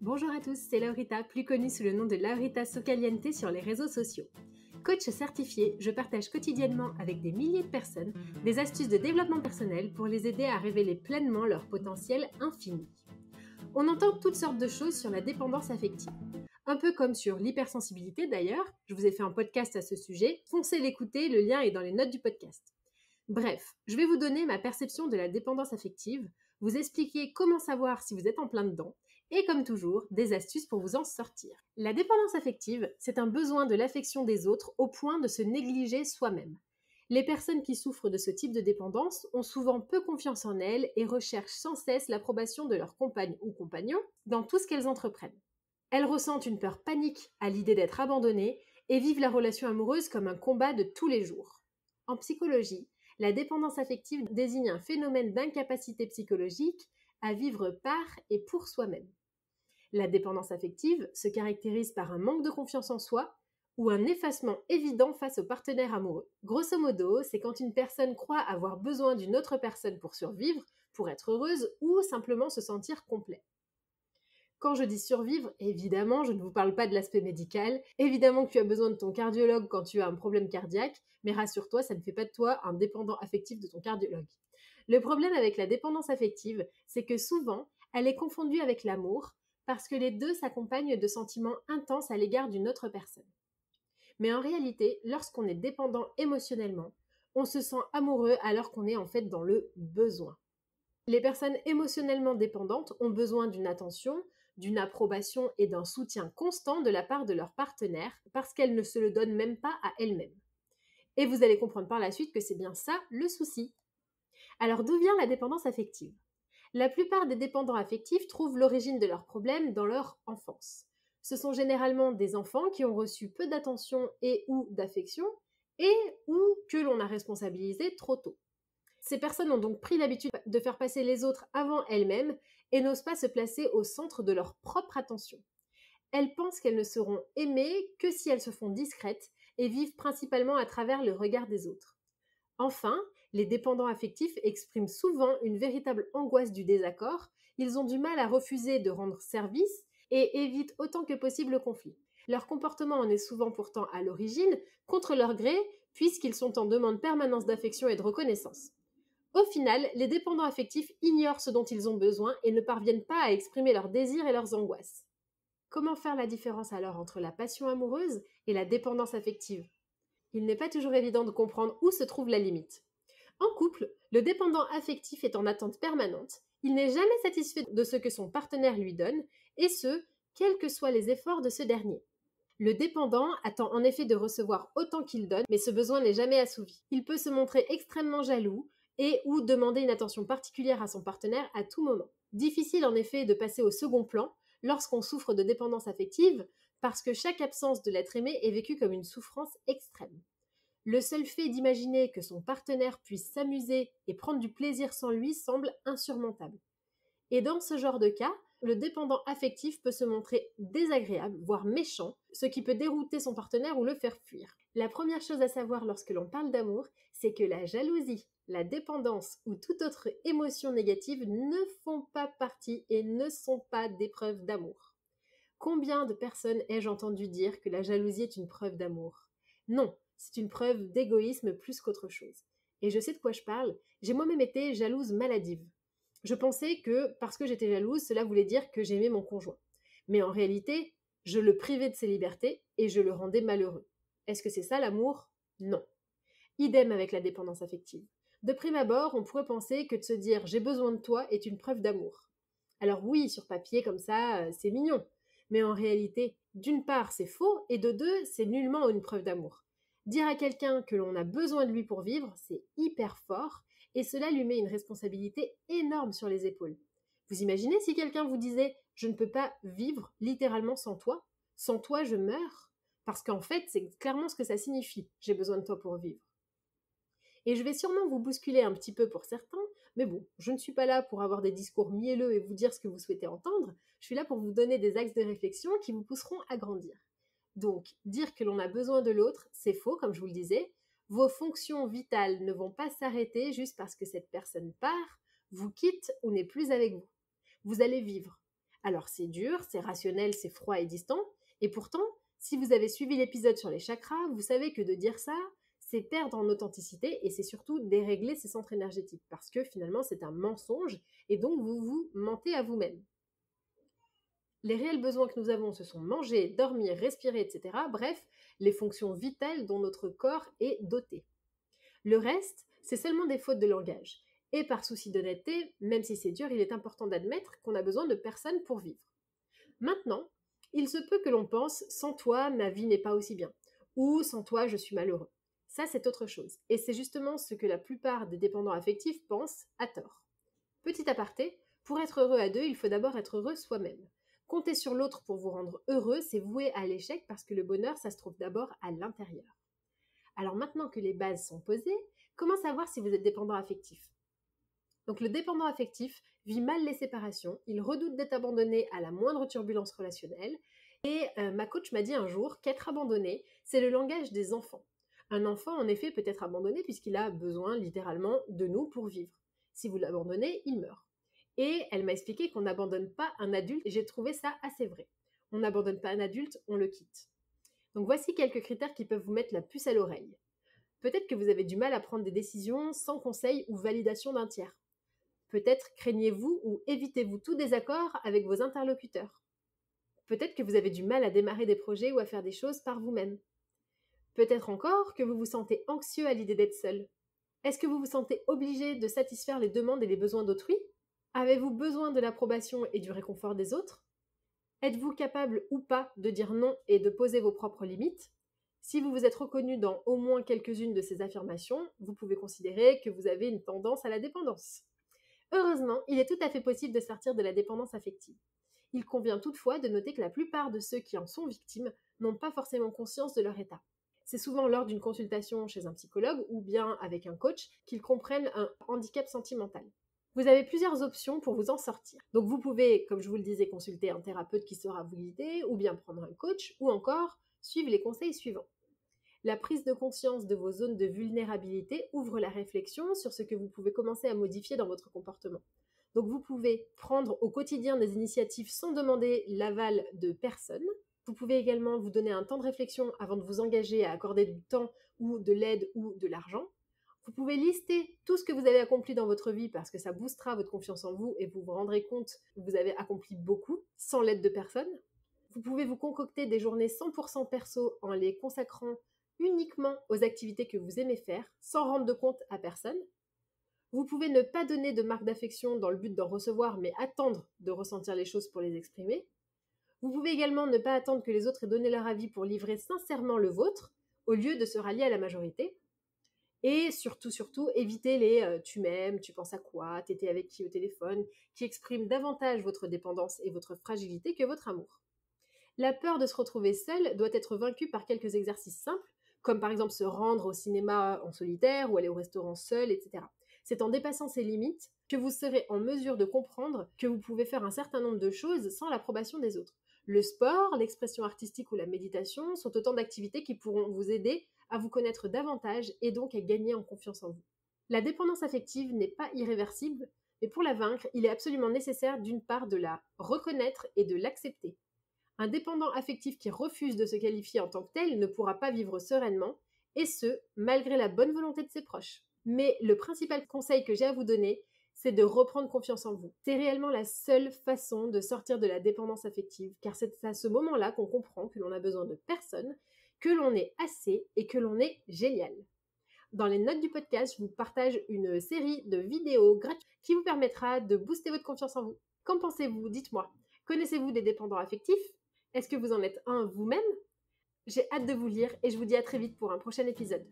Bonjour à tous, c'est Laurita, plus connue sous le nom de Laurita Socaliente sur les réseaux sociaux. Coach certifié, je partage quotidiennement avec des milliers de personnes des astuces de développement personnel pour les aider à révéler pleinement leur potentiel infini. On entend toutes sortes de choses sur la dépendance affective. Un peu comme sur l'hypersensibilité d'ailleurs, je vous ai fait un podcast à ce sujet, foncez l'écouter, le lien est dans les notes du podcast. Bref, je vais vous donner ma perception de la dépendance affective, vous expliquer comment savoir si vous êtes en plein dedans, et comme toujours, des astuces pour vous en sortir. La dépendance affective, c'est un besoin de l'affection des autres au point de se négliger soi-même. Les personnes qui souffrent de ce type de dépendance ont souvent peu confiance en elles et recherchent sans cesse l'approbation de leur compagne ou compagnon dans tout ce qu'elles entreprennent. Elles ressentent une peur panique à l'idée d'être abandonnées et vivent la relation amoureuse comme un combat de tous les jours. En psychologie, la dépendance affective désigne un phénomène d'incapacité psychologique à vivre par et pour soi-même. La dépendance affective se caractérise par un manque de confiance en soi ou un effacement évident face au partenaire amoureux. Grosso modo, c'est quand une personne croit avoir besoin d'une autre personne pour survivre, pour être heureuse ou simplement se sentir complet. Quand je dis survivre, évidemment, je ne vous parle pas de l'aspect médical. Évidemment que tu as besoin de ton cardiologue quand tu as un problème cardiaque, mais rassure-toi, ça ne fait pas de toi un dépendant affectif de ton cardiologue. Le problème avec la dépendance affective, c'est que souvent, elle est confondue avec l'amour, parce que les deux s'accompagnent de sentiments intenses à l'égard d'une autre personne. Mais en réalité, lorsqu'on est dépendant émotionnellement, on se sent amoureux alors qu'on est en fait dans le besoin. Les personnes émotionnellement dépendantes ont besoin d'une attention, d'une approbation et d'un soutien constant de la part de leur partenaire parce qu'elles ne se le donnent même pas à elles-mêmes. Et vous allez comprendre par la suite que c'est bien ça le souci. Alors d'où vient la dépendance affective ? La plupart des dépendants affectifs trouvent l'origine de leurs problèmes dans leur enfance. Ce sont généralement des enfants qui ont reçu peu d'attention et ou d'affection et ou que l'on a responsabilisé trop tôt. Ces personnes ont donc pris l'habitude de faire passer les autres avant elles-mêmes et n'osent pas se placer au centre de leur propre attention. Elles pensent qu'elles ne seront aimées que si elles se font discrètes et vivent principalement à travers le regard des autres. Enfin, les dépendants affectifs expriment souvent une véritable angoisse du désaccord, ils ont du mal à refuser de rendre service et évitent autant que possible le conflit. Leur comportement en est souvent pourtant à l'origine, contre leur gré, puisqu'ils sont en demande permanente d'affection et de reconnaissance. Au final, les dépendants affectifs ignorent ce dont ils ont besoin et ne parviennent pas à exprimer leurs désirs et leurs angoisses. Comment faire la différence alors entre la passion amoureuse et la dépendance affective ? Il n'est pas toujours évident de comprendre où se trouve la limite. En couple, le dépendant affectif est en attente permanente, il n'est jamais satisfait de ce que son partenaire lui donne, et ce, quels que soient les efforts de ce dernier. Le dépendant attend en effet de recevoir autant qu'il donne, mais ce besoin n'est jamais assouvi. Il peut se montrer extrêmement jaloux, et ou demander une attention particulière à son partenaire à tout moment. Difficile en effet de passer au second plan lorsqu'on souffre de dépendance affective parce que chaque absence de l'être aimé est vécue comme une souffrance extrême. Le seul fait d'imaginer que son partenaire puisse s'amuser et prendre du plaisir sans lui semble insurmontable. Et dans ce genre de cas, le dépendant affectif peut se montrer désagréable, voire méchant, ce qui peut dérouter son partenaire ou le faire fuir. La première chose à savoir lorsque l'on parle d'amour, c'est que la jalousie, la dépendance ou toute autre émotion négative ne font pas partie et ne sont pas des preuves d'amour. Combien de personnes ai-je entendu dire que la jalousie est une preuve d'amour ? Non, c'est une preuve d'égoïsme plus qu'autre chose. Et je sais de quoi je parle, j'ai moi-même été jalouse maladive. Je pensais que, parce que j'étais jalouse, cela voulait dire que j'aimais mon conjoint. Mais en réalité, je le privais de ses libertés et je le rendais malheureux. Est-ce que c'est ça l'amour ? Non. Idem avec la dépendance affective. De prime abord, on pourrait penser que de se dire « j'ai besoin de toi » est une preuve d'amour. Alors oui, sur papier, comme ça, c'est mignon. Mais en réalité, d'une part, c'est faux, et de deux, c'est nullement une preuve d'amour. Dire à quelqu'un que l'on a besoin de lui pour vivre, c'est hyper fort, et cela lui met une responsabilité énorme sur les épaules. Vous imaginez si quelqu'un vous disait « je ne peux pas vivre littéralement sans toi »?« Sans toi, je meurs ?» Parce qu'en fait, c'est clairement ce que ça signifie « j'ai besoin de toi pour vivre ». Et je vais sûrement vous bousculer un petit peu pour certains, mais bon, je ne suis pas là pour avoir des discours mielleux et vous dire ce que vous souhaitez entendre, je suis là pour vous donner des axes de réflexion qui vous pousseront à grandir. Donc, dire que l'on a besoin de l'autre, c'est faux, comme je vous le disais. Vos fonctions vitales ne vont pas s'arrêter juste parce que cette personne part, vous quitte ou n'est plus avec vous. Vous allez vivre. Alors c'est dur, c'est rationnel, c'est froid et distant, et pourtant, si vous avez suivi l'épisode sur les chakras, vous savez que de dire ça, c'est perdre en authenticité et c'est surtout dérégler ses centres énergétiques parce que finalement c'est un mensonge et donc vous vous mentez à vous-même. Les réels besoins que nous avons, ce sont manger, dormir, respirer, etc. Bref, les fonctions vitales dont notre corps est doté. Le reste, c'est seulement des fautes de langage. Et par souci d'honnêteté, même si c'est dur, il est important d'admettre qu'on a besoin de personne pour vivre. Maintenant, il se peut que l'on pense « sans toi, ma vie n'est pas aussi bien » ou « sans toi, je suis malheureux ». Ça, c'est autre chose. Et c'est justement ce que la plupart des dépendants affectifs pensent à tort. Petit aparté, pour être heureux à deux, il faut d'abord être heureux soi-même. Compter sur l'autre pour vous rendre heureux, c'est voué à l'échec parce que le bonheur, ça se trouve d'abord à l'intérieur. Alors maintenant que les bases sont posées, comment savoir si vous êtes dépendant affectif ? Donc le dépendant affectif vit mal les séparations, il redoute d'être abandonné à la moindre turbulence relationnelle, et ma coach m'a dit un jour qu'être abandonné, c'est le langage des enfants. Un enfant, en effet, peut être abandonné puisqu'il a besoin littéralement de nous pour vivre. Si vous l'abandonnez, il meurt. Et elle m'a expliqué qu'on n'abandonne pas un adulte, et j'ai trouvé ça assez vrai. On n'abandonne pas un adulte, on le quitte. Donc voici quelques critères qui peuvent vous mettre la puce à l'oreille. Peut-être que vous avez du mal à prendre des décisions sans conseil ou validation d'un tiers. Peut-être craignez-vous ou évitez-vous tout désaccord avec vos interlocuteurs. Peut-être que vous avez du mal à démarrer des projets ou à faire des choses par vous-même. Peut-être encore que vous vous sentez anxieux à l'idée d'être seul. Est-ce que vous vous sentez obligé de satisfaire les demandes et les besoins d'autrui ? Avez-vous besoin de l'approbation et du réconfort des autres ? Êtes-vous capable ou pas de dire non et de poser vos propres limites ? Si vous vous êtes reconnu dans au moins quelques-unes de ces affirmations, vous pouvez considérer que vous avez une tendance à la dépendance. Heureusement, il est tout à fait possible de sortir de la dépendance affective. Il convient toutefois de noter que la plupart de ceux qui en sont victimes n'ont pas forcément conscience de leur état. C'est souvent lors d'une consultation chez un psychologue ou bien avec un coach qu'ils comprennent un handicap sentimental. Vous avez plusieurs options pour vous en sortir. Donc vous pouvez, comme je vous le disais, consulter un thérapeute qui saura vous guider, ou bien prendre un coach, ou encore suivre les conseils suivants. La prise de conscience de vos zones de vulnérabilité ouvre la réflexion sur ce que vous pouvez commencer à modifier dans votre comportement. Donc vous pouvez prendre au quotidien des initiatives sans demander l'aval de personne. Vous pouvez également vous donner un temps de réflexion avant de vous engager à accorder du temps ou de l'aide ou de l'argent. Vous pouvez lister tout ce que vous avez accompli dans votre vie parce que ça boostera votre confiance en vous et vous vous rendrez compte que vous avez accompli beaucoup sans l'aide de personne. Vous pouvez vous concocter des journées 100% perso en les consacrant uniquement aux activités que vous aimez faire sans rendre de compte à personne. Vous pouvez ne pas donner de marque d'affection dans le but d'en recevoir mais attendre de ressentir les choses pour les exprimer. Vous pouvez également ne pas attendre que les autres aient donné leur avis pour livrer sincèrement le vôtre au lieu de se rallier à la majorité. Et surtout, évitez les tu m'aimes, tu penses à quoi, t'étais avec qui au téléphone, qui expriment davantage votre dépendance et votre fragilité que votre amour. La peur de se retrouver seul doit être vaincue par quelques exercices simples, comme par exemple se rendre au cinéma en solitaire ou aller au restaurant seul, etc. C'est en dépassant ces limites que vous serez en mesure de comprendre que vous pouvez faire un certain nombre de choses sans l'approbation des autres. Le sport, l'expression artistique ou la méditation sont autant d'activités qui pourront vous aider à vous connaître davantage et donc à gagner en confiance en vous. La dépendance affective n'est pas irréversible, mais pour la vaincre, il est absolument nécessaire d'une part de la reconnaître et de l'accepter. Un dépendant affectif qui refuse de se qualifier en tant que tel ne pourra pas vivre sereinement, et ce, malgré la bonne volonté de ses proches. Mais le principal conseil que j'ai à vous donner, c'est de reprendre confiance en vous. C'est réellement la seule façon de sortir de la dépendance affective, car c'est à ce moment-là qu'on comprend que l'on a besoin de personne, que l'on est assez et que l'on est génial. Dans les notes du podcast, je vous partage une série de vidéos gratuites qui vous permettra de booster votre confiance en vous. Qu'en pensez-vous ? Dites-moi. Connaissez-vous des dépendants affectifs ? Est-ce que vous en êtes un vous-même ? J'ai hâte de vous lire et je vous dis à très vite pour un prochain épisode.